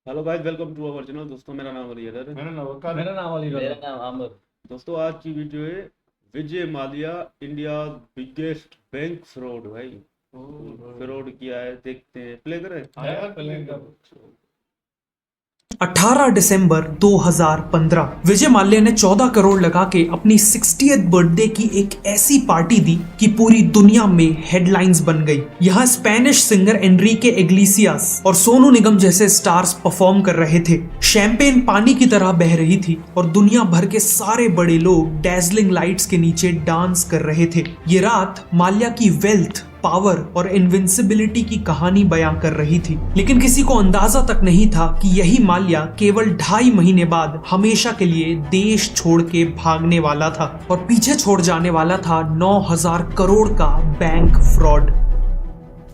Hello guys, welcome to our channel. दोस्तों, मेरा नाम अली है। मेरा नाम वकार है। मेरा नाम अली मेरा रजा। नाम आमिर। दोस्तों, आज की वीडियो है Vijay Mallya India biggest bank fraud. भाई फ्रॉड किया है, देखते हैं। प्ले करें। हाँ यार, पहले का 18 दिसंबर 2015 विजय माल्या ने 14 करोड़ लगा के अपनी 60th बर्थडे की एक ऐसी पार्टी दी कि पूरी दुनिया में हेडलाइंस बन गई। यहाँ स्पेनिश सिंगर एनरिके इग्लेसियास और सोनू निगम जैसे स्टार्स परफॉर्म कर रहे थे। शैंपेन पानी की तरह बह रही थी और दुनिया भर के सारे बड़े लोग डैजलिंग लाइट्स के नीचे डांस कर रहे थे। ये रात माल्या की वेल्थ, पावर और इनविंसिबिलिटी की कहानी बयां कर रही थी, लेकिन किसी को अंदाजा तक नहीं था कि यही माल्या केवल 2.5 महीने बाद हमेशा के लिए देश छोड़ के भागने वाला था और पीछे छोड़ जाने वाला था 9,000 करोड़ का बैंक फ्रॉड।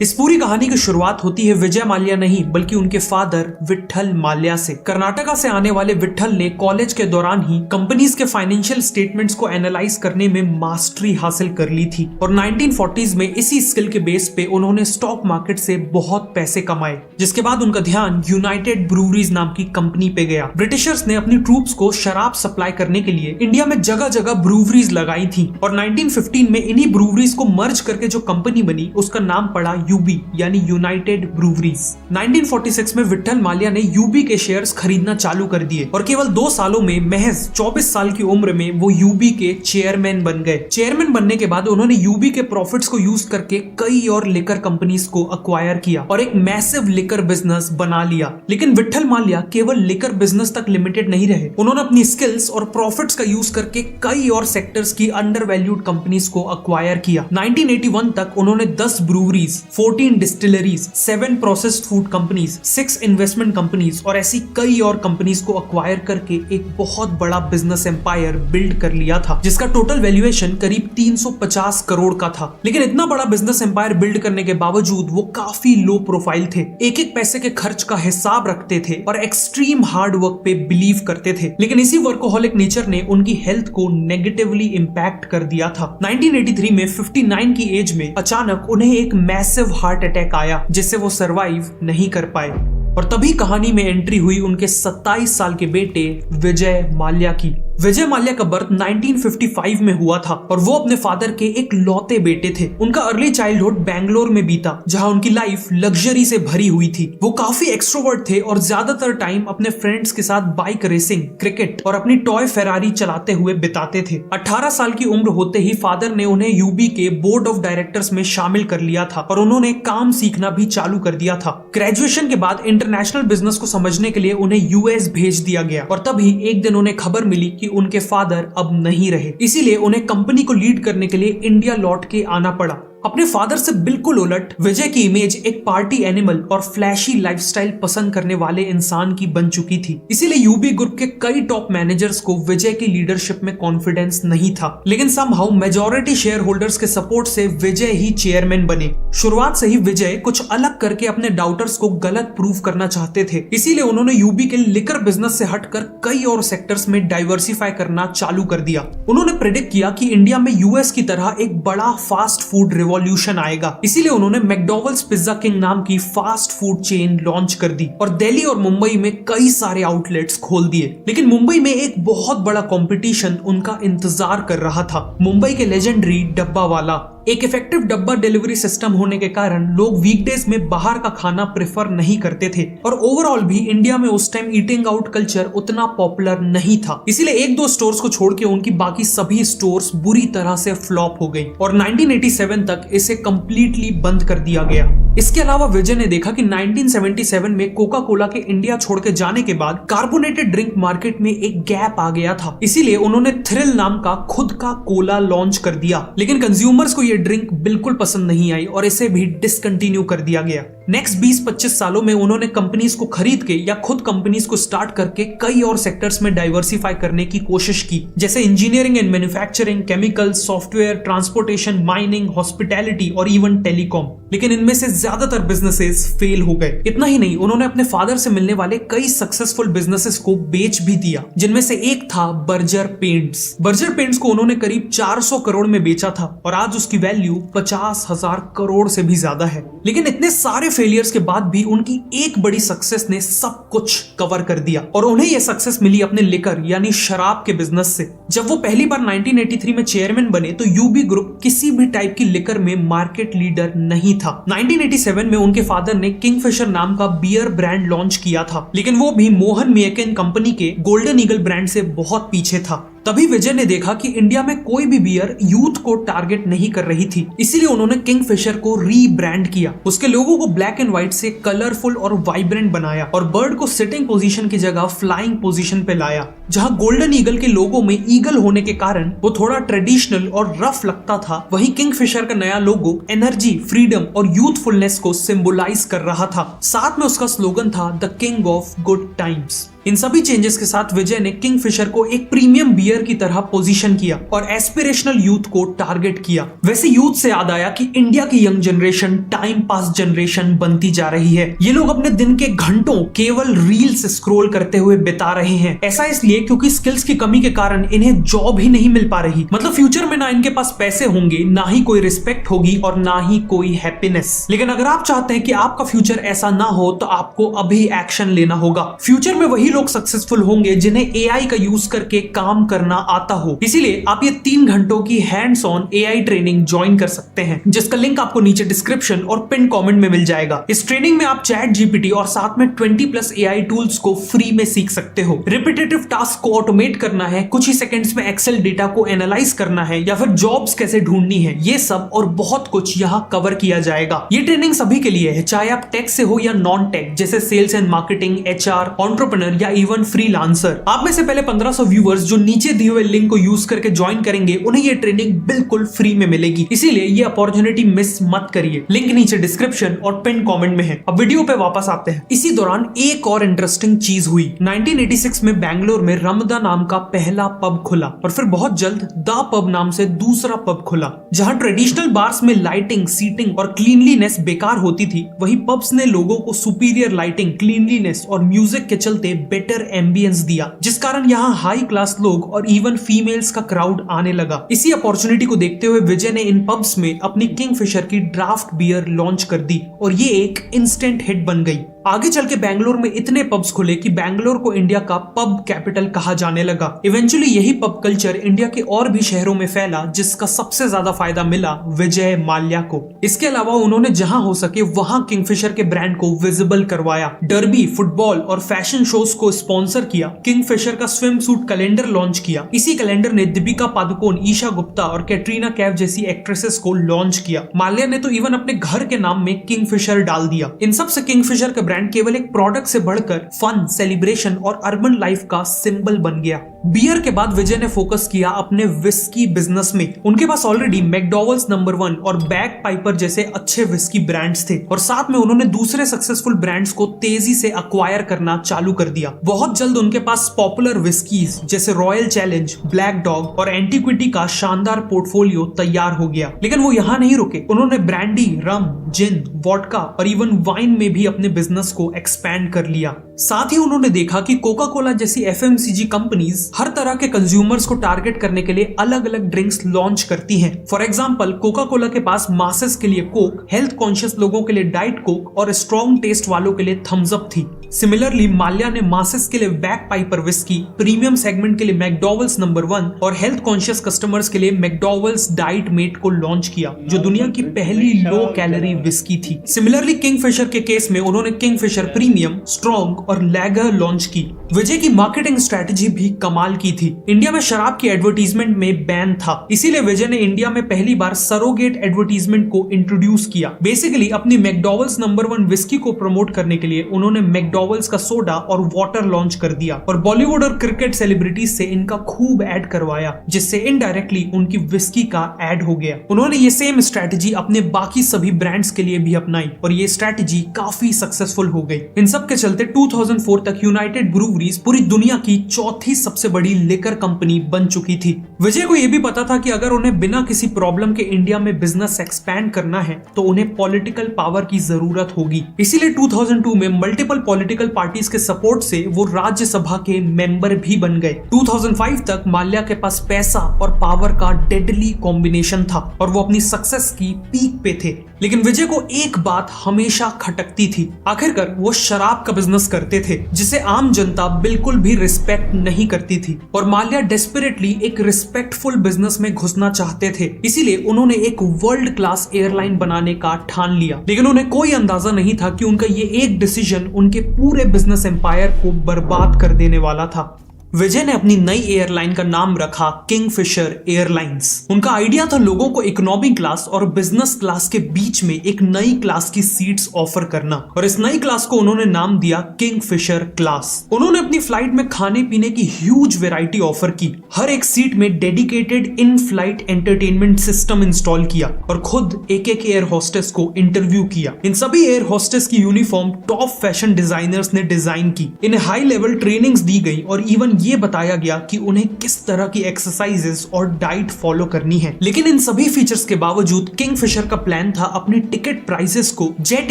इस पूरी कहानी की शुरुआत होती है विजय माल्या नहीं बल्कि उनके फादर विट्ठल माल्या से। कर्नाटका से आने वाले विट्ठल ने कॉलेज के दौरान ही कंपनीज के फाइनेंशियल स्टेटमेंट्स को एनालाइज करने में मास्टरी हासिल कर ली थी और 1940s में इसी स्किल के बेस पे उन्होंने स्टॉक मार्केट से बहुत पैसे कमाए, जिसके बाद उनका ध्यान यूनाइटेड ब्रूवरीज नाम की कंपनी पे गया। ब्रिटिशर्स ने अपनी ट्रूप्स को शराब सप्लाई करने के लिए इंडिया में जगह जगह ब्रूवरीज लगाई थी और 1915 में इन्हीं ब्रूवरीज को मर्ज करके जो कंपनी बनी उसका नाम पड़ा यूबी यानी यूनाइटेड ब्रूवरीज। 1946 में विट्ठल माल्या ने यूबी के शेयर्स खरीदना चालू कर दिए और केवल 2 सालों में महज 24 साल की उम्र में वो यूबी के चेयरमैन बन गए। चेयरमैन बनने के बाद उन्होंने यूबी के प्रॉफिट्स को यूज करके कई और लिकर कंपनीज को अक्वायर किया और एक मैसिव लिकर बिजनेस बना लिया। लेकिन विट्ठल माल्या केवल लिकर बिजनेस तक लिमिटेड नहीं रहे। उन्होंने अपनी स्किल्स और प्रॉफिट्स का यूज करके कई और सेक्टर्स की अंडर वैल्यूड कंपनीज को अक्वायर किया। 1981 तक उन्होंने 10 breweries, 14 distilleries, 7 processed food companies, 6 investment companies और ऐसी कई और कंपनीज को अक्वायर करके एक बहुत बड़ा बिजनेस एम्पायर बिल्ड कर लिया था, जिसका टोटल वैल्यूएशन करीब 350 करोड़ का था। लेकिन इतना बड़ा बिजनेस एम्पायर बिल्ड करने के बावजूद वो काफी लो प्रोफाइल थे, एक एक पैसे के खर्च का हिसाब रखते थे और एक्सट्रीम हार्ड वर्क पे बिलीव करते थे। लेकिन इसी वर्कोहॉलिक नेचर ने उनकी हेल्थ को नेगेटिवली इंपैक्ट कर दिया था। 1983 में 59 की एज में अचानक उन्हें एक मैसिव हार्ट अटैक आया, जिससे वो सरवाइव नहीं कर पाए और तभी कहानी में एंट्री हुई उनके 27 साल के बेटे विजय माल्या की। विजय माल्या का बर्थ 1955 में हुआ था और वो अपने फादर के एक लौते बेटे थे। उनका अर्ली चाइल्डहुड बैंगलोर में बीता, जहां उनकी लाइफ लग्जरी से भरी हुई थी। वो काफी एक्सट्रोवर्ट थे और ज्यादातर टाइम अपने फ्रेंड्स के साथ बाइक रेसिंग, क्रिकेट और अपनी टॉय फेरारी चलाते हुए बिताते थे। 18 साल की उम्र होते ही फादर ने उन्हें यूबी के बोर्ड ऑफ डायरेक्टर्स में शामिल कर लिया था और उन्होंने काम सीखना भी चालू कर दिया था। ग्रेजुएशन के बाद इंटरनेशनल बिजनेस को समझने के लिए उन्हें यूएस भेज दिया गया और तभी एक दिन उन्हें खबर मिली कि उनके फादर अब नहीं रहे। इसीलिए उन्हें कंपनी को लीड करने के लिए इंडिया लौट के आना पड़ा। अपने फादर से बिल्कुल उलट विजय की इमेज एक पार्टी एनिमल और फ्लैशी लाइफस्टाइल पसंद करने वाले इंसान की बन चुकी थी। इसीलिए यूबी ग्रुप के कई टॉप मैनेजर्स को विजय की लीडरशिप में कॉन्फिडेंस नहीं था। लेकिन समहाउ मेजॉरिटी शेयर होल्डर्स के सपोर्ट से विजय ही चेयरमैन बने। शुरुआत से ही विजय कुछ अलग करके अपने डाउटर्स को गलत प्रूव करना चाहते थे। इसीलिए उन्होंने यूबी के लिकर बिजनेस से हटकर कई और सेक्टर्स में डाइवर्सिफाई करना चालू कर दिया। उन्होंने प्रेडिक्ट किया कि इंडिया में यूएस की तरह एक बड़ा फास्ट फूड रिवॉल्यूशन आएगा। इसीलिए उन्होंने मैकडॉवेल्स पिज्जा किंग नाम की फास्ट फूड चेन लॉन्च कर दी और दिल्ली और मुंबई में कई सारे आउटलेट्स खोल दिए। लेकिन मुंबई में एक बहुत बड़ा कंपटीशन उनका इंतजार कर रहा था। मुंबई के लेजेंडरी डब्बा वाला। एक इफेक्टिव डब्बा डिलीवरी सिस्टम होने के कारण लोग वीकडेज में बाहर का खाना प्रेफर नहीं करते थे और ओवरऑल भी इंडिया में उस टाइम ईटिंग आउट कल्चर उतना पॉपुलर नहीं था। इसीलिए 1-2 स्टोर्स को छोड़ के उनकी बाकी सभी स्टोर्स बुरी तरह से फ्लॉप हो गई और 1987 तक इसे कंप्लीटली बंद कर दिया गया। इसके अलावा विजय ने देखा कि 1977 में कोका कोला के इंडिया छोड़ के जाने के बाद कार्बोनेटेड ड्रिंक मार्केट में एक गैप आ गया था। इसीलिए उन्होंने थ्रिल नाम का खुद का कोला लॉन्च कर दिया। लेकिन कंज्यूमर्स को ड्रिंक बिल्कुल पसंद नहीं आई और इसे भी डिसकंटिन्यू कर दिया गया। नेक्स्ट 20-25 सालों में उन्होंने कंपनीज को खरीद के या खुद कंपनीज को स्टार्ट करके कई और सेक्टर्स में डाइवर्सिफाई करने की कोशिश की, जैसे engineering and manufacturing, chemical, software, transportation, mining, hospitality और इवन टेलीकॉम। लेकिन इनमें से ज्यादातर बिजनेसेस फेल हो गए। इतना ही नहीं, उन्होंने अपने फादर से मिलने वाले कई सक्सेसफुल बिजनेसेस को बेच भी दिया, जिनमें से एक था बर्जर पेंट्स। बर्जर पेंट्स को उन्होंने करीब 400 करोड़ में बेचा था और आज उसकी वैल्यू 50,000 करोड़ से भी ज्यादा है। लेकिन इतने सारे फेलियर्स के बाद भी उनकी एक बड़ी सक्सेस ने सब कुछ कवर कर दिया और उन्हें यह सक्सेस मिली अपने लिकर यानी शराब के बिजनेस से। जब वो पहली बार 1983 में चेयरमैन बने तो यूबी ग्रुप किसी भी टाइप की लिकर में मार्केट लीडर नहीं था। 1987 में उनके फादर ने किंगफिशर नाम का बियर ब्रांड लॉन्च किया था, लेकिन वो भी मोहन मियाकिन कंपनी के गोल्डन ईगल ब्रांड से बहुत पीछे था। तभी विजय ने देखा कि इंडिया में कोई भी बियर यूथ को टारगेट नहीं कर रही थी, इसीलिए उन्होंने किंगफिशर को रीब्रांड किया। उसके लोगों को ब्लैक एंड व्हाइट से कलरफुल और वाइब्रेंट बनाया और बर्ड को सिटिंग पोजीशन की जगह फ्लाइंग पोजीशन पे लाया। जहां गोल्डन ईगल के लोगो में ईगल होने के कारण वो थोड़ा ट्रेडिशनल और रफ लगता था, वहीं किंगफिशर का नया लोगो एनर्जी, फ्रीडम और यूथफुलनेस को सिंबलाइज कर रहा था। साथ में उसका स्लोगन था the king of good times. इन सभी चेंजेस के साथ विजय ने किंगफिशर को एक प्रीमियम बियर की तरह पोजीशन किया और एस्पिरेशनल यूथ को टारगेट किया। वैसे यूथ से याद आया कि इंडिया की young generation time pass generation बनती जा रही है। ये लोग अपने दिन के घंटों केवल रील्स स्क्रॉल करते हुए बिता रहे हैं। ऐसा इसलिए क्योंकि स्किल्स की कमी के कारण इन्हें जॉब ही नहीं मिल पा रही। मतलब फ्यूचर में ना इनके पास पैसे होंगे, ना ही कोई रिस्पेक्ट होगी और ना ही कोई हैप्पीनेस। लेकिन अगर आप चाहते हैं कि आपका फ्यूचर ऐसा ना हो तो आपको अभी एक्शन लेना होगा। फ्यूचर में वही लोग सक्सेसफुल होंगे जिन्हें एआई का यूज करके काम करना आता हो। इसीलिए आप ये 3 घंटों की hands on AI training join कर सकते हैं, जिसका लिंक आपको नीचे डिस्क्रिप्शन और पिन कमेंट में मिल जाएगा। इस ट्रेनिंग में आप चैट जीपीटी और साथ में 20+ एआई टूल्स को फ्री में सीख सकते हो। रिपीटेटिव टास्क को ऑटोमेट करना है, कुछ ही सेकंड्स में एक्सेल डेटा को एनालाइज करना है या फिर जॉब्स कैसे ढूंढनी है, ये सब और बहुत कुछ यहाँ कवर किया जाएगा। ये ट्रेनिंग सभी के लिए है, चाहे आप टेक से हो या नॉन टेक, जैसे sales and marketing, HR, entrepreneur या इवन फ्रीलांसर। आप में से पहले 1500 व्यूअर्स जो नीचे दिए हुए लिंक को यूज करके ज्वाइन करेंगे, उन्हें ये ट्रेनिंग बिल्कुल फ्री में मिलेगी। इसीलिए ये अपॉर्चुनिटी मिस मत करिए। लिंक नीचे डिस्क्रिप्शन और पिन कमेंट में है। अब वीडियो पे वापस आते हैं। इसी दौरान एक और इंटरेस्टिंग चीज हुई। 1986 में बैंगलोर में रमदा नाम का पहला पब खुला और फिर बहुत जल्द द पब नाम से दूसरा पब खुला। जहां ट्रेडिशनल बार्स में लाइटिंग, सीटिंग और क्लीनलीनेस बेकार होती थी, वहीं पब्स ने लोगों को सुपीरियर लाइटिंग, क्लीनलीनेस और म्यूजिक के चलते बेटर एम्बियंस दिया, जिस कारण यहाँ हाई क्लास लोग और इवन फीमेल्स का क्राउड आने लगा। इसी अपॉर्चुनिटी को देखते हुए विजय ने इन पब्स में अपनी किंगफिशर की ड्राफ्ट बियर लॉन्च कर दी और ये एक इंस्टेंट हिट बन गई। आगे चल के बैंगलोर में इतने पब्स खुले कि बैंगलोर को इंडिया का पब कैपिटल कहा जाने लगा। इवेंचुअली यही पब कल्चर इंडिया के और भी शहरों में फैला, जिसका सबसे ज्यादा फायदा मिला विजय माल्या को। इसके अलावा उन्होंने जहां हो सके वहां किंगफिशर के ब्रांड को विजिबल करवाया, डर्बी, फुटबॉल और फैशन शोज को स्पॉन्सर किया, किंगफिशर का स्विम सूट कैलेंडर लॉन्च किया। इसी कैलेंडर ने दीपिका पादुकोण, ईशा गुप्ता और कैटरीना कैफ जैसी एक्ट्रेसेस को लॉन्च किया। माल्या ने तो इवन अपने घर के नाम में किंगफिशर डाल दिया। इन सब से किंगफिशर का केवल एक प्रोडक्ट से बढ़कर फन, सेलिब्रेशन और अर्बन लाइफ का सिंबल बन गया। बियर के बाद विजय ने फोकस किया अपने विस्की बिजनेस में। उनके पास ऑलरेडी मैकडॉवेल्स नंबर 1 और बैग पाइपर जैसे अच्छे विस्की ब्रांड्स थे और साथ में उन्होंने दूसरे सक्सेसफुल ब्रांड्स को तेजी से अक्वायर करना चालू कर दिया। बहुत जल्द उनके पास पॉपुलर विस्कीज जैसे रॉयल चैलेंज, ब्लैक डॉग और एंटीक्विटी का शानदार पोर्टफोलियो तैयार हो गया। लेकिन वो यहाँ नहीं रुके, उन्होंने ब्रांडी, रम, जिन, वोडका और इवन वाइन में भी अपने बिजनेस को एक्सपैंड कर लिया। साथ ही उन्होंने देखा कि कोका कोला जैसी एफएमसीजी कंपनीज हर तरह के कंज्यूमर्स को टारगेट करने के लिए अलग अलग ड्रिंक्स लॉन्च करती हैं। फॉर एग्जांपल, कोका कोला के पास मासेस के लिए कोक, हेल्थ कॉन्शियस लोगों के लिए डाइट कोक और स्ट्रॉन्ग टेस्ट वालों के लिए थम्स अप थी। सिमिलरली माल्या ने मासेस के लिए back Piper whisky, premium segment के लिए मैकडॉवेल्स नंबर 1 और हेल्थ कॉन्शियस कस्टमर्स के लिए मैकडॉवेल्स डाइट मेट को लॉन्च किया, जो दुनिया की पहली लो कैलोरी विस्की थी। सिमिलरली किंगफिशर के केस में उन्होंने किंगफिशर प्रीमियम, स्ट्रॉन्ग और लैगर लॉन्च की। विजय की मार्केटिंग स्ट्रेटेजी भी कमाल की थी। इंडिया में शराब की एडवर्टीजमेंट में बैन था, इसीलिए विजय ने इंडिया में पहली बार सरोगेट एडवर्टीजमेंट को इंट्रोड्यूस किया। बेसिकली अपनी मैकडॉवेल्स नंबर 1 विस्की को प्रमोट करने के लिए उन्होंने मैकडॉवेल्स का सोडा और वाटर लॉन्च कर दिया और बॉलीवुड और क्रिकेट सेलिब्रिटीज से इनका खूब ऐड करवाया, जिससे इनडायरेक्टली उनकी विस्की का ऐड हो गया। उन्होंने ये सेम स्ट्रेटेजी अपने बाकी सभी ब्रांड्स के लिए भी अपनाई और ये स्ट्रेटेजी काफी सक्सेसफुल हो गई। इन सब के चलते 2004 तक यूनाइटेड ब्रूवरीज पूरी दुनिया की चौथी सबसे बड़ी लिकर कंपनी बन चुकी थी। विजय को यह भी पता था कि अगर उन्हें बिना किसी प्रॉब्लम के इंडिया में बिजनेस एक्सपैंड करना है तो उन्हें पॉलिटिकल पावर की जरूरत होगी। इसीलिए 2002 में मल्टीपल पॉलिटिकल पार्टीज के सपोर्ट से वो राज्यसभा के मेंबर भी बन गए। 2005 तक माल्या के पास पैसा और पावर का डेडली कॉम्बिनेशन था और वो अपनी सक्सेस की पीक पे थे। लेकिन विजय को एक बात हमेशा खटकती थी। आखिरकार वो शराब का बिजनेस करते थे जिसे आम जनता बिल्कुल भी रिस्पेक्ट नहीं करती थी और माल्या डेस्परेटली एक रिस्पेक्टफुल बिजनेस में घुसना चाहते थे। इसीलिए उन्होंने एक वर्ल्ड क्लास एयरलाइन बनाने का ठान लिया। लेकिन उन्हें कोई अंदाजा नहीं था कि उनका ये एक डिसीजन उनके पूरे बिजनेस एम्पायर को बर्बाद कर देने वाला था। विजय ने अपनी नई एयरलाइन का नाम रखा किंगफिशर एयरलाइंस। उनका आइडिया था लोगों को इकोनॉमी क्लास और बिजनेस क्लास के बीच में एक नई क्लास की सीट्स ऑफर करना और इस नई क्लास को उन्होंने नाम दिया किंगफिशर क्लास। उन्होंने अपनी फ्लाइट में खाने पीने की ह्यूज वैरायटी ऑफर की, हर एक सीट में dedicated in flight entertainment system install किया और खुद एक एक एयर होस्टेस को इंटरव्यू किया। इन सभी एयर होस्टेस की यूनिफॉर्म टॉप फैशन डिजाइनर्स ने डिजाइन की, इन्हें हाई लेवल ट्रेनिंग्स दी गई और इवन ये बताया गया कि उन्हें किस तरह की एक्सरसाइजेस और डाइट फॉलो करनी है। लेकिन इन सभी फीचर्स के बावजूद किंगफिशर का प्लान था अपनी टिकट प्राइसेस को जेट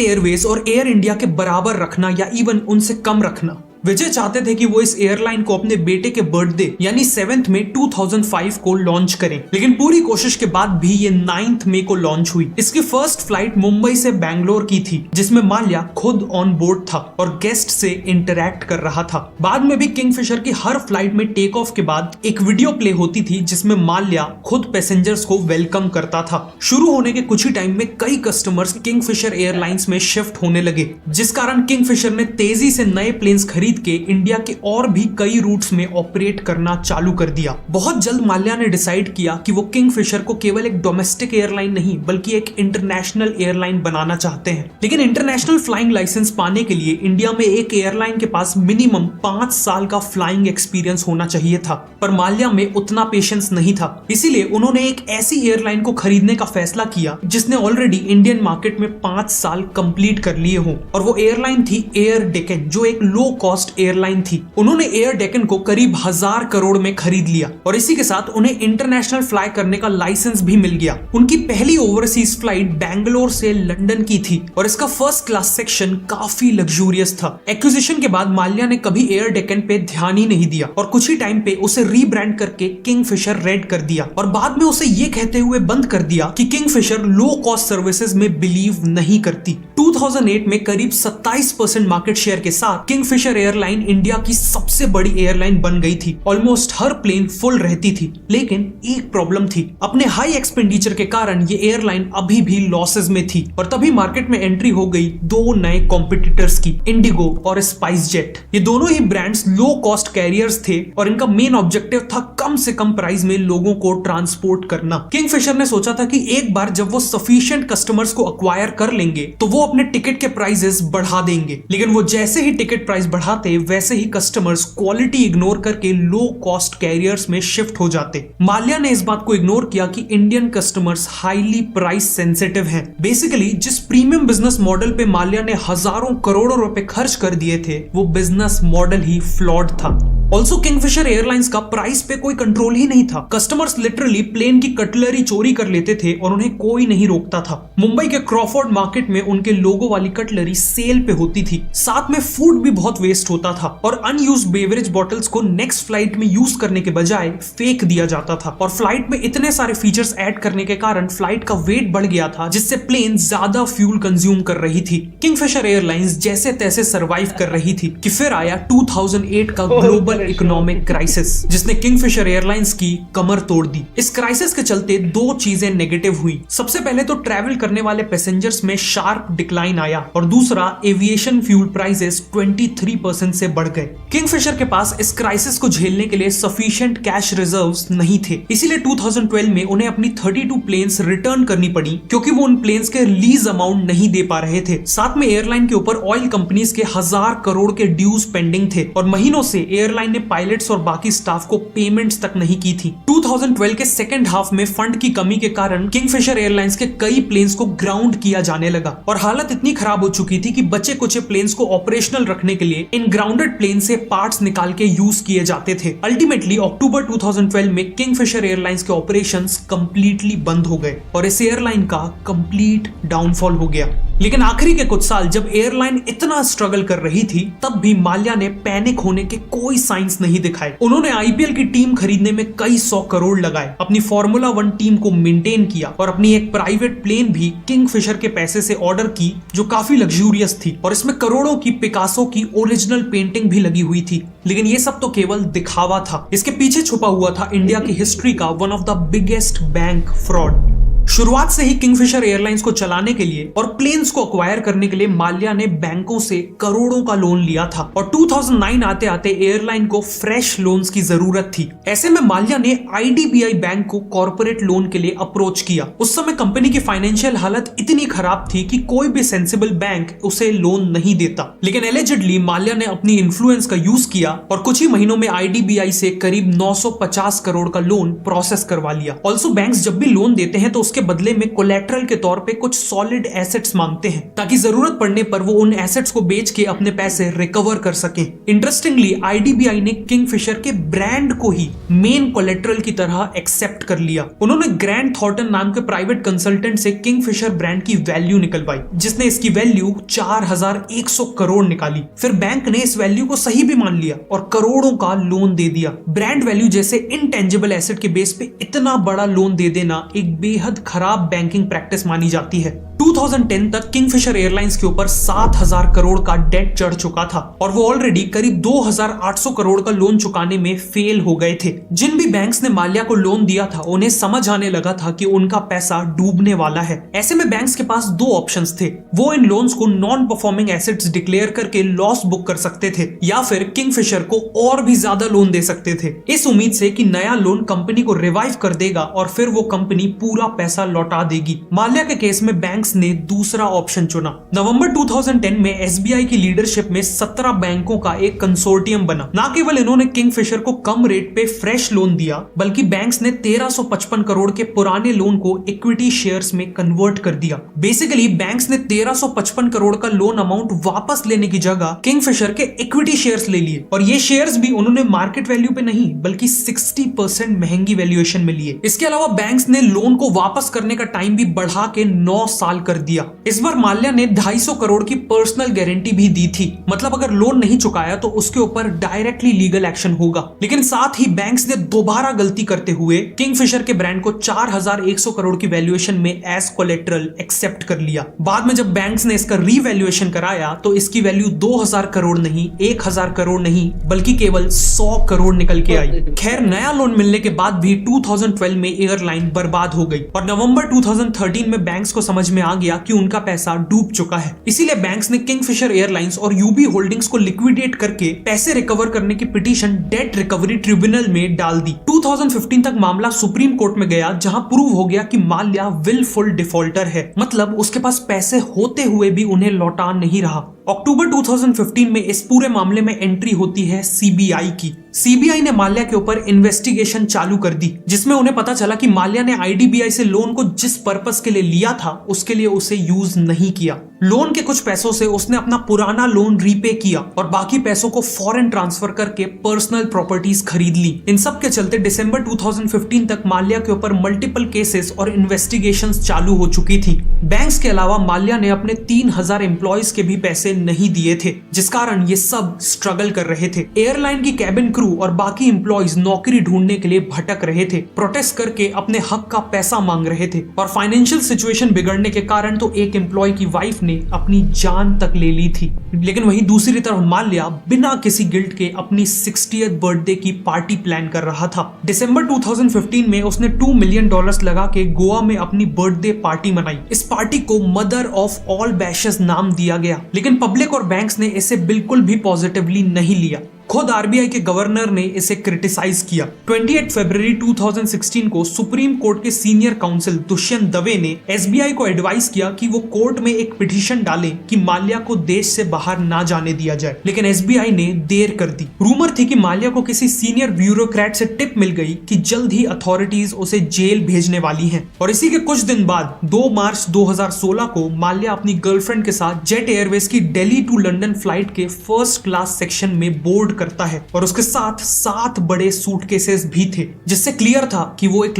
एयरवेज और एयर इंडिया के बराबर रखना या इवन उनसे कम रखना। विजय चाहते थे कि वो इस एयरलाइन को अपने बेटे के बर्थडे यानी 7 मई 2005 को लॉन्च करें, लेकिन पूरी कोशिश के बाद भी ये 9 मई को लॉन्च हुई। इसकी फर्स्ट फ्लाइट मुंबई से बैंगलोर की थी जिसमें माल्या खुद ऑन बोर्ड था और गेस्ट से इंटरैक्ट कर रहा था। बाद में भी किंगफिशर की हर फ्लाइट में टेक ऑफ के बाद एक वीडियो प्ले होती थी जिसमें माल्या खुद पैसेंजर्स को वेलकम करता था। शुरू होने के कुछ ही टाइम में कई कस्टमर्स किंगफिशर एयरलाइंस में शिफ्ट होने लगे, जिस कारण किंगफिशर ने तेजी से नए प्लेन्स खरीद के इंडिया के और भी कई रूट्स में ऑपरेट करना चालू कर दिया। बहुत जल्द माल्या ने डिसाइड किया कि वो किंगफिशर को केवल एक डोमेस्टिक एयरलाइन नहीं बल्कि एक इंटरनेशनल एयरलाइन बनाना चाहते हैं। लेकिन इंटरनेशनल फ्लाइंग लाइसेंस पाने के लिए इंडिया में एक एयरलाइन के पास मिनिमम 5 साल का फ्लाइंग एक्सपीरियंस होना चाहिए था, पर माल्या में उतना पेशेंस नहीं था। इसीलिए उन्होंने एक ऐसी एयरलाइन को खरीदने का फैसला किया जिसने ऑलरेडी इंडियन मार्केट में 5 साल कंप्लीट कर लिए हों और वो एयरलाइन थी एयर डेक्कन, जो एक लो कॉस्ट एयरलाइन थी। उन्होंने एयर डेक्कन को करीब 1000 करोड़ में खरीद लिया और इसी के साथ उन्हें इंटरनेशनल फ्लाई करने का लाइसेंस भी मिल गया। उनकी पहली ओवरसीज फ्लाइट बैंगलोर से लंदन की थी और इसका फर्स्ट क्लास सेक्शन काफी लग्जूरियस था। एक्विजिशन के बाद माल्या ने कभी एयर डेक्कन पे ध्यान ही नहीं दिया और कुछ ही टाइम पे उसे रीब्रांड करके किंगफिशर रेड कर दिया और बाद में उसे ये कहते हुए बंद कर दिया कि किंगफिशर लो कॉस्ट सर्विसेज में बिलीव नहीं करती। 2008 में करीब 27% मार्केट शेयर के साथ किंगफिशर एयरलाइन इंडिया की सबसे बड़ी एयरलाइन बन गई थी। ऑलमोस्ट हर प्लेन फुल रहती थी, लेकिन एक प्रॉब्लम थी। अपने हाई एक्सपेंडिचर के कारण ये एयरलाइन अभी भी लॉसेस में थी और तभी मार्केट में एंट्री हो गई 2 नए कॉम्पिटिटर्स की, इंडिगो और स्पाइस जेट। ये दोनों ही ब्रांड्स लो कॉस्ट कैरियर्स थे और इनका मेन ऑब्जेक्टिव था कम से कम प्राइस में लोगों को ट्रांसपोर्ट करना। किंगफिशर ने सोचा था कि एक बार जब वो सफिशिएंट कस्टमर्स को अक्वायर कर लेंगे तो वो अपने टिकट के प्राइसेस बढ़ा देंगे। लेकिन वो जैसे ही टिकट प्राइस बढ़ाते वैसे ही कस्टमर्स क्वालिटी इग्नोर करके लो कॉस्ट कैरियर्स में शिफ्ट हो जाते। माल्या ने इस बात को इग्नोर किया कि Indian customers highly price sensitive हैं। बेसिकली जिस प्रीमियम बिजनेस मॉडल पे माल्या ने हजारों करोड़ों रुपए खर्च कर दिए थे वो बिजनेस मॉडल ही फ्लॉड था। ऑल्सो किंगफिशर एयरलाइंस का प्राइस पे कोई कंट्रोल ही नहीं था। कस्टमर्स लिटरली प्लेन की कटलरी चोरी कर लेते थे और उन्हें कोई नहीं रोकता था। मुंबई के क्रॉफोर्ड मार्केट में उनके लोगो वाली कटलरी सेल पे होती थी। साथ में फूड भी बहुत वेस्ट होता था और अनयूज्ड बेवरेज बॉटल्स को नेक्स्ट फ्लाइट में यूज करने के बजाय फेंक दिया जाता था और फ्लाइट में इतने सारे फीचर्स ऐड करने के कारण फ्लाइट का वेट बढ़ गया था, जिससे प्लेन ज्यादा फ्यूल कंज्यूम कर रही थी। किंगफिशर एयरलाइंस जैसे तैसे सरवाइव कर रही थी कि फिर आया 2008 का ग्लोबल इकोनॉमिक क्राइसिस, जिसने किंगफिशर एयरलाइंस की कमर तोड़ दी। इस क्राइसिस के चलते 2 चीजें नेगेटिव हुई। सबसे पहले तो ट्रैवल करने वाले पैसेंजर्स में शार्प डिक्लाइन आया और दूसरा एविएशन फ्यूल प्राइसेस 23% से बढ़ गए। किंगफिशर के पास इस क्राइसिस को झेलने के लिए सफिशिएंट कैश रिजर्व्स नहीं थे, इसीलिए 2012 में उन्हें अपनी 32 प्लेन्स रिटर्न करनी पड़ी क्योंकि वो उन प्लेन्स के लीज अमाउंट नहीं दे पा रहे थे। साथ में एयरलाइन के ऊपर ऑयल कंपनीज के 1000 करोड़ के ड्यूज पेंडिंग थे और महीनों से एयरलाइन एयरलाइन ने पायलट्स और बाकी स्टाफ को पेमेंट्स तक नहीं की थी। 2012 के सेकेंड हाफ में फंड की कमी के कारण किंगफिशर एयरलाइंस के कई प्लेन्स को ग्राउंड किया जाने लगा और हालत इतनी खराब हो चुकी थी कि बचे कुचे प्लेन्स को ऑपरेशनल रखने के लिए इन ग्राउंडेड प्लेन से पार्ट्स निकाल के यूज किए जाते थे। अल्टीमेटली अक्टूबर 2012 में किंगफिशर एयरलाइंस के ऑपरेशंस कंप्लीटली बंद हो गए और इस एयरलाइन का कंप्लीट डाउनफॉल हो गया। लेकिन आखिरी के कुछ साल जब एयरलाइन इतना स्ट्रगल कर रही थी तब भी माल्या ने पैनिक होने के कोई साइंस नहीं दिखाए। उन्होंने आईपीएल की टीम खरीदने में कई 100 करोड़ लगाए, अपनी फॉर्मूला 1 टीम को मेंटेन किया और अपनी एक प्राइवेट प्लेन भी किंगफिशर के पैसे से ऑर्डर की जो काफी लग्जूरियस थी और इसमें करोड़ों की पिकासो की ओरिजिनल पेंटिंग भी लगी हुई थी। लेकिन ये सब तो केवल दिखावा था, इसके पीछे छुपा हुआ था इंडिया की हिस्ट्री का one of the biggest bank fraud. शुरुआत से ही किंगफिशर एयरलाइंस को चलाने के लिए और प्लेन्स को अक्वायर करने के लिए माल्या ने बैंकों से करोड़ों का लोन लिया था और 2009 आते आते एयरलाइन को फ्रेश लोन्स की जरूरत थी। ऐसे में माल्या ने आईडीबीआई बैंक को कॉर्पोरेट लोन के लिए अप्रोच किया। उस समय कंपनी की फाइनेंशियल हालत इतनी खराब थी कि कोई भी सेंसिबल बैंक उसे लोन नहीं देता, लेकिन एलिजिडली माल्या ने अपनी इन्फ्लुएंस का यूज किया और कुछ ही महीनों में आईडीबीआई से करीब 950 करोड़ का लोन प्रोसेस करवा लिया। ऑल्सो बैंक्स जब भी लोन देते हैं तो उसके बदले में कोलैटरल के तौर पे कुछ सॉलिड एसेट्स मांगते हैं ताकि जरूरत पड़ने पर वो उन एसेट्स को बेच के अपने पैसे रिकवर कर सकें। इंटरेस्टिंगली आईडीबीआई ने किंगफिशर के ब्रांड को ही मेन कोलैटरल की तरह एक्सेप्ट कर लिया। उन्होंने ग्रैंड थॉर्टन नाम के प्राइवेट कंसल्टेंट से किंगफिशर ब्रांड की वैल्यू निकलवाई जिसने इसकी वैल्यू 4100 करोड़ निकाली। फिर बैंक ने इस वैल्यू को सही भी मान लिया और करोड़ों का लोन दे दिया। ब्रांड वैल्यू जैसे इनटेंजिबल एसेट के बेस पे इतना बड़ा लोन दे देना एक बेहद खराब बैंकिंग प्रैक्टिस मानी जाती है। 2010 तक किंगफिशर एयरलाइंस के ऊपर 7000 करोड़ का डेट चढ़ चुका था और वो ऑलरेडी करीब 2800 करोड़ का लोन चुकाने में फेल हो गए थे। जिन भी बैंक्स ने माल्या को लोन दिया था उन्हें समझ आने लगा था कि उनका पैसा डूबने वाला है। ऐसे में बैंक्स के पास दो ऑप्शंस थे, वो इन लोन्स को नॉन परफॉर्मिंग एसेट्स डिक्लेयर करके लॉस बुक कर सकते थे या फिर किंगफिशर को और भी ज्यादा लोन दे सकते थे इस उम्मीद से कि नया लोन कंपनी को रिवाइव कर देगा और फिर वो कंपनी पूरा पैसा लौटा देगी। माल्या के केस में बैंक ने दूसरा ऑप्शन चुना। नवंबर 2010 में एसबीआई की लीडरशिप में 17 बैंकों का एक कंसोर्टियम बना। न केवल इन्होंने किंगफिशर को कम रेट पे फ्रेश लोन दिया बल्कि बैंक्स ने 1355 करोड़ के पुराने लोन को इक्विटी शेयर्स में कन्वर्ट कर दिया। बेसिकली बैंक्स ने 1355 करोड़ का लोन अमाउंट वापस लेने की जगह किंगफिशर के इक्विटी शेयर्स ले लिए और ये शेयर्स भी उन्होंने मार्केट वैल्यू पे नहीं बल्कि 60% महंगी वैल्यूएशन में लिए। इसके अलावा बैंक्स ने लोन को वापस करने का टाइम भी बढ़ा के 9 साल कर दिया। इस बार माल्या ने 250 करोड़ की पर्सनल गारंटी भी दी थी, मतलब अगर लोन नहीं चुकाया तो उसके ऊपर डायरेक्टली लीगल एक्शन होगा। लेकिन साथ ही बैंक्स ने दोबारा गलती करते हुए किंगफिशर के ब्रांड को 4100 करोड़ की वैल्यूएशन में एज कोलेटरल एक्सेप्ट कर लिया। बाद में जब बैंक्स ने इसका रीवैल्यूएशन कराया तो इसकी वैल्यू 2000 करोड़ नहीं, 1000 करोड़ नहीं बल्कि केवल 100 करोड़ निकल के आई। खैर नया लोन मिलने के बाद भी 2012 में एयरलाइन बर्बाद हो गई और नवंबर 2013 में बैंक्स को समझ में आ गया कि उनका पैसा डूब चुका है। इसीलिए बैंक्स ने किंगफिशर एयरलाइंस और यूबी होल्डिंग्स को लिक्विडेट करके पैसे रिकवर करने की पिटीशन डेट रिकवरी ट्रिब्यूनल में डाल दी। 2015 तक मामला सुप्रीम कोर्ट में गया जहां प्रूव हो गया कि माल्या विलफुल डिफॉल्टर है, मतलब उसके पास पैसे होते हुए भी उन्हें लौटा नहीं रहा। अक्टूबर 2015 में इस पूरे मामले में एंट्री होती है सीबीआई की। सीबीआई ने माल्या के ऊपर इन्वेस्टिगेशन चालू कर दी जिसमें उन्हें पता चला कि माल्या ने आईडीबीआई से लोन को जिस पर्पस के लिए लिया था उसके लिए उसे यूज नहीं किया। लोन के कुछ पैसों से उसने अपना पुराना लोन रीपे किया और बाकी पैसों को फॉरेन ट्रांसफर करके पर्सनल प्रॉपर्टीज खरीद ली। इन सब के चलते दिसंबर 2015 तक माल्या के ऊपर मल्टीपल केसेस और इन्वेस्टिगेशंस चालू हो चुकी थी। बैंक्स के अलावा माल्या ने अपने 3000 एम्प्लॉयज के भी पैसे नहीं दिए थे जिस कारण ये सब स्ट्रगल कर रहे थे। एयरलाइन की कैबिन क्रू और बाकी एम्प्लॉयज नौकरी ढूंढने के लिए भटक रहे थे, प्रोटेस्ट करके अपने हक का पैसा मांग रहे थे और फाइनेंशियल सिचुएशन बिगड़ने के कारण तो एक एम्प्लॉय की वाइफ ने अपनी जान तक ले ली थी। लेकिन वहीं दूसरी तरफ माल्या बिना किसी गिल्ट के अपनी 60th बर्थडे की पार्टी प्लान कर रहा था। दिसंबर 2015 में उसने $2 मिलियन लगा के गोवा में अपनी बर्थडे पार्टी मनाई। इस पार्टी को मदर ऑफ ऑल बैशेस नाम दिया गया, लेकिन पब्लिक और बैंक्स ने इसे बिल्कुल भी पॉजिटिवली नहीं लिया। खुद आरबीआई के गवर्नर ने इसे क्रिटिसाइज किया। 28 फरवरी 2016 को सुप्रीम कोर्ट के सीनियर काउंसिल दुष्यंत दवे ने एसबीआई को एडवाइस किया कि वो कोर्ट में एक पिटीशन डाले कि माल्या को देश से बाहर ना जाने दिया जाए, लेकिन एसबीआई ने देर कर दी। रूमर थी कि माल्या को किसी सीनियर ब्यूरोक्रेट से टिप मिल गई कि जल्द ही अथॉरिटीज उसे जेल भेजने वाली हैं। और इसी के कुछ दिन बाद 2 मार्च 2016 को माल्या अपनी गर्लफ्रेंड के साथ जेट एयरवेज की दिल्ली टू लंदन फ्लाइट के फर्स्ट क्लास सेक्शन में बोर्ड करता है और उसके साथ 7 बड़े सूटकेसेस भी थे, जिससे क्लियर था कि वो एक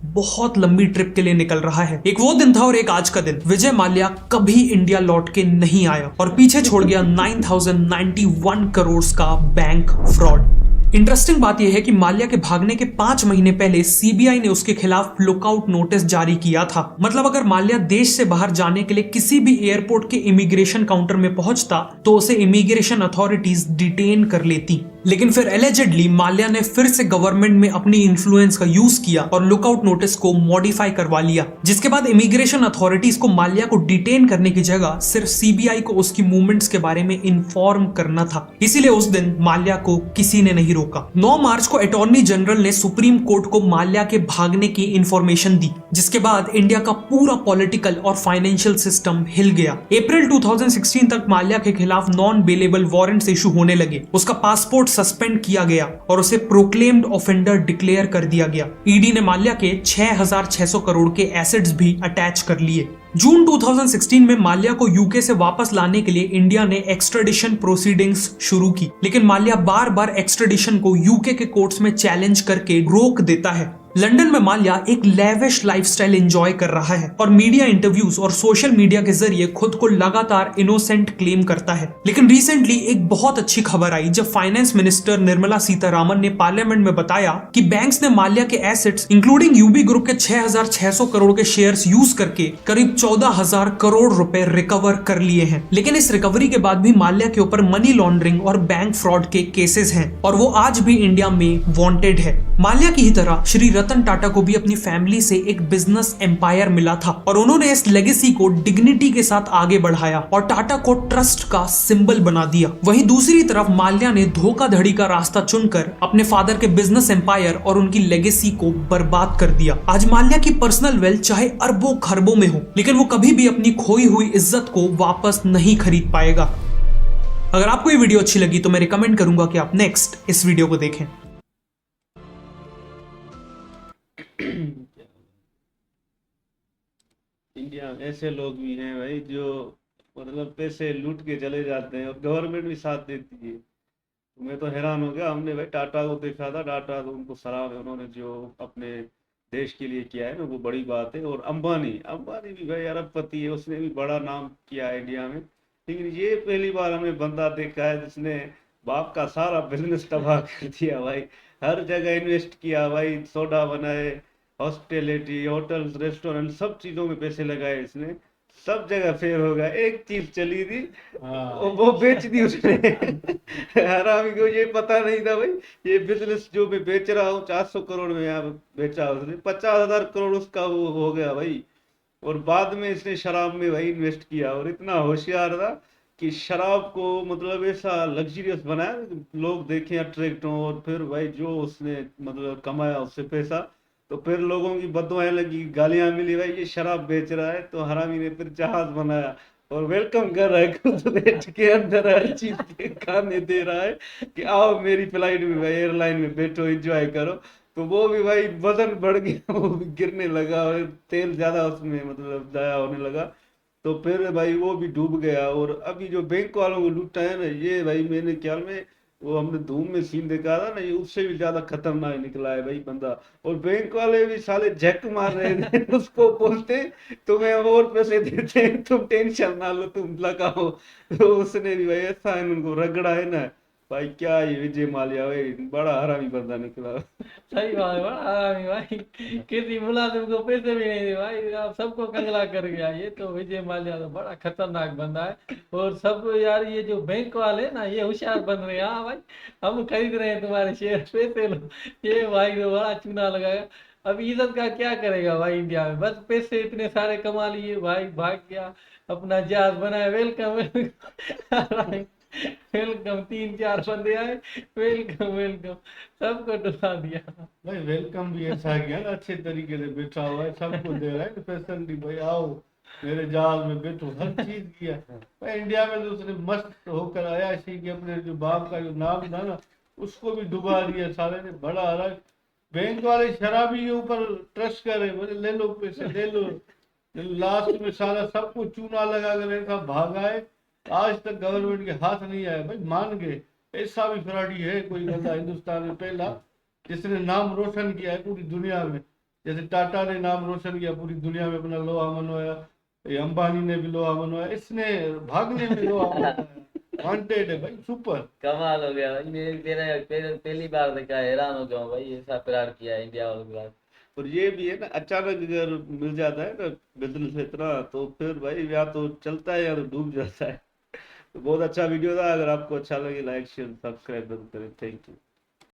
बहुत लंबी ट्रिप के लिए निकल रहा है। एक वो दिन था और एक आज का दिन। विजय माल्या कभी इंडिया लौट के नहीं आया और पीछे छोड़ गया 9091 करोड़ का बैंक फ्रॉड। इंटरेस्टिंग बात यह है कि माल्या के भागने के 5 महीने पहले सीबीआई ने उसके खिलाफ लुकआउट नोटिस जारी किया था। मतलब अगर माल्या देश से बाहर जाने के लिए किसी भी एयरपोर्ट के इमिग्रेशन काउंटर में पहुंचता तो उसे इमिग्रेशन अथॉरिटीज डिटेन कर लेती। लेकिन फिर एलिजिडली माल्या ने फिर से गवर्नमेंट में अपनी इन्फ्लुएंस का यूज किया और लुकआउट नोटिस को मॉडिफाई करवा लिया, जिसके बाद इमिग्रेशन अथॉरिटीज को माल्या को डिटेन करने की जगह सिर्फ सीबीआई को उसकी मूवमेंट्स के बारे में इन्फॉर्म करना था। इसीलिए उस दिन माल्या को किसी ने नहीं रोका। 9 मार्च को अटॉर्नी जनरल ने सुप्रीम कोर्ट को माल्या के भागने की इंफॉर्मेशन दी, जिसके बाद इंडिया का पूरा पॉलिटिकल और फाइनेंशियल सिस्टम हिल गया। अप्रैल 2016 तक माल्या के खिलाफ नॉन बेलेबल वारंट्स इशू होने लगे, उसका पासपोर्ट सस्पेंड किया गया और उसे प्रोक्लेम्ड ऑफेंडर डिक्लेयर कर दिया गया। ईडी ने माल्या के 6600 करोड़ के एसेट्स भी अटैच कर लिए। जून 2016 में माल्या को यूके से वापस लाने के लिए इंडिया ने एक्स्ट्राडिशन प्रोसीडिंग्स शुरू की, लेकिन माल्या बार बार एक्स्ट्राडिशन को यूके के कोर्ट्स में चैलेंज करके रोक देता है। लंदन में माल्या एक लेविश लाइफस्टाइल एंजॉय कर रहा है और मीडिया इंटरव्यूज और सोशल मीडिया के जरिए खुद को लगातार इनोसेंट क्लेम करता है। लेकिन रिसेंटली एक बहुत अच्छी खबर आई जब फाइनेंस मिनिस्टर निर्मला सीतारामन ने पार्लियामेंट में बताया कि बैंक्स ने माल्या के एसेट्स इंक्लूडिंग यूबी ग्रुप के 6600 करोड़ के शेयर्स यूज करके करीब 14,000 करोड़ रुपए रिकवर कर लिए हैं। लेकिन इस रिकवरी के बाद भी माल्या के ऊपर मनी लॉन्ड्रिंग और बैंक फ्रॉड के केसेस हैं और वो आज भी इंडिया में वांटेड है। माल्या की ही तरह श्री रतन टाटा को भी अपनी फैमिली से एक बिजनेस एम्पायर मिला था और उन्होंने इस लेगेसी को डिग्निटी के साथ आगे बढ़ाया और टाटा को ट्रस्ट का सिंबल बना दिया। वहीं दूसरी तरफ माल्या ने धोखाधड़ी का रास्ता चुनकर अपने फादर के बिजनेस एम्पायर और उनकी लेगेसी को बर्बाद कर दिया। आज माल्या की पर्सनल वेल्थ चाहे अरबों खरबों में हो, लेकिन वो कभी भी अपनी खोई हुई इज्जत को वापस नहीं खरीद पाएगा। अगर आपको ये वीडियो अच्छी लगी तो मैं रिकमेंड करूंगा कि आप नेक्स्ट इस वीडियो को देखें। इंडिया में ऐसे लोग भी हैं भाई जो मतलब पैसे लूट के चले जाते हैं और गवर्नमेंट भी साथ देती है। तो मैं तो हैरान हो गया। हमने भाई टाटा को देखा था, टाटा तो उनको सराहना है, उन्होंने जो अपने देश के लिए किया है ना वो बड़ी बात है। और अंबानी अंबानी भी भाई अरबपति है, उसने भी बड़ा नाम किया है इंडिया में। लेकिन ये पहली बार हमने बंदा देखा है जिसने बाप का सारा बिजनेस तबाह कर दिया भाई। हर जगह इन्वेस्ट किया भाई, सोडा बनाए, हॉस्पिटैलिटी, होटल्स, रेस्टोरेंट, सब चीजों में पैसे लगाए इसने, सब जगह फेल हो गया। एक चीज चली थी वो बेच दी उसने। हरामी को ये पता नहीं था भाई ये बिजनेस जो मैं बेच रहा हूँ 400 करोड़ में यहाँ बेचा उसने, 50,000 करोड़ उसका वो हो गया भाई। और बाद में इसने शराब में भाई इन्वेस्ट किया और इतना होशियार था कि शराब को मतलब ऐसा लग्जरियस बनाया लोग देखें, अट्रैक्ट हो। और फिर भाई जो उसने मतलब कमाया उससे पैसा, तो फिर लोगों की बददुआएं लगी, गालियां मिली, भाई ये शराब बेच रहा है। तो हरामी ने फिर जहाज बनाया और वेलकम कर रहा है खुद बैठ के अंदर, हर चीज के खाने दे रहा है कि आओ मेरी फ्लाइट में भाई, एयरलाइन में बैठो, एंजॉय करो। तो वो भी भाई वजन बढ़ गया, वो भी गिरने लगा और तेल ज्यादा उसमें मतलब जाया होने लगा। तो फिर भाई वो भी डूब गया। और अभी जो बैंक वालों को लूटा है ना, ये भाई मेरे ख्याल में वो हमने धूम में सीन देखा था ना, ये उससे भी ज्यादा खतरनाक निकला है भाई बंदा। और बैंक वाले भी साले झक मार रहे थे उसको, बोलते तुम्हें हम और पैसे देते हैं, तुम टेंशन ना लो, तुम लगाओ। तो उसने भी भाई ऐसा उनको रगड़ा है ना भाई। क्या ये विजय माल्या भाई बड़ा हरामी बंदा निकला। सही बात है, बड़ा आरामी भाई। किसी मुलाजिम को पैसे भी नहीं दे भाई, आप सबको कंगला कर गया। ये तो विजय माल्या तो बड़ा खतरनाक बंदा है। और सब यार ये जो बैंक वाले ना ये होशियार बन रहे हैं। हाँ भाई हम खरीद रहे हैं तुम्हारे शेयर, पैसे लो। ये भाई तो बड़ा चूना लगाया। अब इज्जत का क्या करेगा भाई इंडिया में, बस पैसे इतने सारे कमा लिए भाई, भाग गया अपना जहाज बनाया, वेलकम। वेलकम, 3-4 बंदे आए, वेलकम वेलकम, सबको डुबा दिया। भाई वेलकम भी ऐसा किया ना, अच्छे तरीके से बैठा हुआ है, सबको दे रहा है फैसिलिटी, भाई आओ मेरे जहाज में बैठो, हर चीज किया। भाई इंडिया में तो उसने मस्त होकर आया, इसी के अपने जो बाप का जो नाम था ना उसको भी डुबा दिया साले ने, बड़ा अलग। बैंक वाले शराबी के ऊपर ट्रस्ट करे, बोले ले लो पैसे ले लो, लास्ट में सारा सबको चूना लगा कर ऐसा भागा है, आज तक गवर्नमेंट के हाथ नहीं आया। भाई मान गए ऐसा भी फ्रॉडी है कोई बंदा हिंदुस्तान में पहला जिसने नाम रोशन किया है पूरी दुनिया में। जैसे टाटा ने नाम रोशन किया पूरी दुनिया में, अपना लोहा मनवाया, ये अंबानी ने भी लोहा मनवाया, इसने भागने में लोहा मनवाया, वांटेड है भाई, सुपर। कमाल हो गया भाई, मैंने पहली बार देखा, हैरान हो गया भाई, ऐसा फ्रॉड किया है इंडिया वालों के साथ। और ये भी है ना, अचानक अगर मिल जाता है ना बिजनेस इतना, तो फिर भाई या तो चलता है या तो डूब जाता है। तो बहुत अच्छा वीडियो था, अगर आपको अच्छा लगे लाइक शेयर सब्सक्राइब जरूर करें। Thank you.